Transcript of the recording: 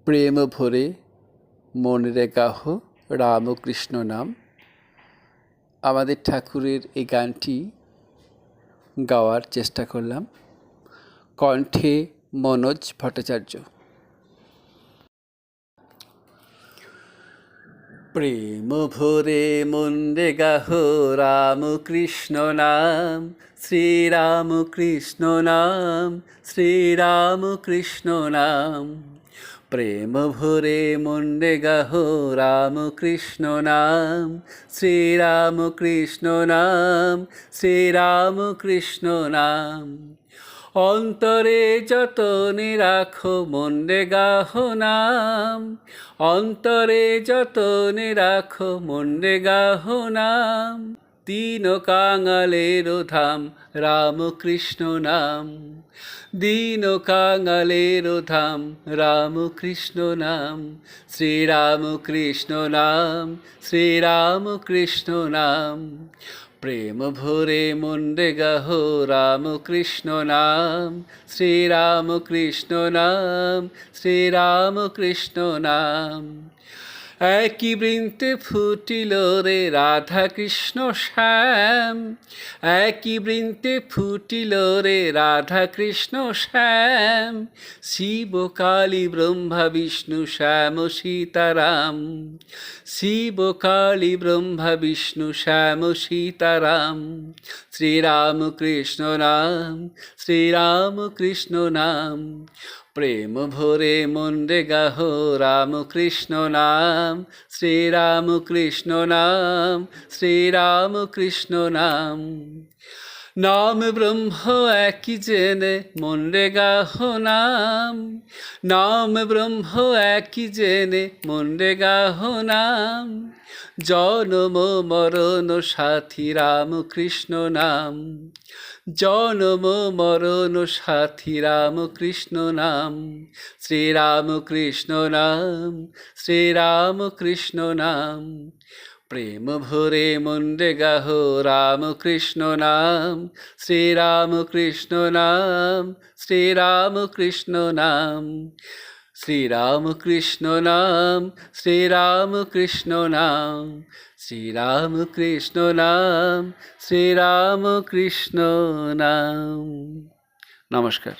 প্রেম ভরে মনে গাহ রামকৃষ্ণ নাম। আমাদের ঠাকুরের এই গানটি গাওয়ার চেষ্টা করলাম, কণ্ঠে মনোজ ভট্টাচার্য। প্রেম ভরে মনে গাহ রামকৃষ্ণ নাম, শ্রীরামকৃষ্ণ নাম, শ্রীরামকৃষ্ণ নাম। প্রেম ভরে মনে গাহ রামকৃষ্ণ নাম, শ্রীরামকৃষ্ণ নাম, শ্রীরামকৃষ্ণ নাম। অন্তরে যতনে রাখো মনে গাহ নাম, অন্তরে যতনে রাখো মনে গাহ নাম। দীন কাঙালের ধাম রামকৃষ্ণ নাম, দীন কাঙালের ধাম রামকৃষ্ণ নাম। শ্রীরামকৃষ্ণ নাম, শ্রীরামকৃষ্ণ নাম। প্রেম ভরে মনে গাহ রামকৃষ্ণ নাম, শ্রীরামকৃষ্ণ নাম, শ্রীরামকৃষ্ণ নাম। একই বৃন্তে ফুটিল রে রাধা কৃষ্ণ শ্যাম, একই বৃন্তে ফুটিল রে রাধা কৃষ্ণ শ্যাম। শিব কালী ব্রহ্মা বিষ্ণু শ্যাম সীতারাম, শিব কালী ব্রহ্মা বিষ্ণু শ্যাম সীতারাম। শ্রীরামকৃষ্ণ নাম, শ্রীরামকৃষ্ণ নাম। প্রেম ভরে মনে গাহ রামকৃষ্ণ নাম, শ্রীরামকৃষ্ণ নাম, শ্রীরামকৃষ্ণ নাম। নাম ব্রহ্ম একই জেনে মনে গাহ নাম, নাম ব্রহ্ম একই জেনে মনে গাহ নাম। জনম মরণ সাথী রামকৃষ্ণ নাম, জনম মরণ সাথী রামকৃষ্ণ নাম। শ্রীরামকৃষ্ণ নাম, শ্রীরামকৃষ্ণ নাম। প্রেম ভরে মনে গাহ রামকৃষ্ণ নাম, শ্রীরামকৃষ্ণ নাম, শ্রীরামকৃষ্ণ নাম। শ্রীরামকৃষ্ণ নাম, শ্রীরামকৃষ্ণ নাম, শ্রীরামকৃষ্ণ নাম, শ্রীরামকৃষ্ণ নাম। নমস্কার।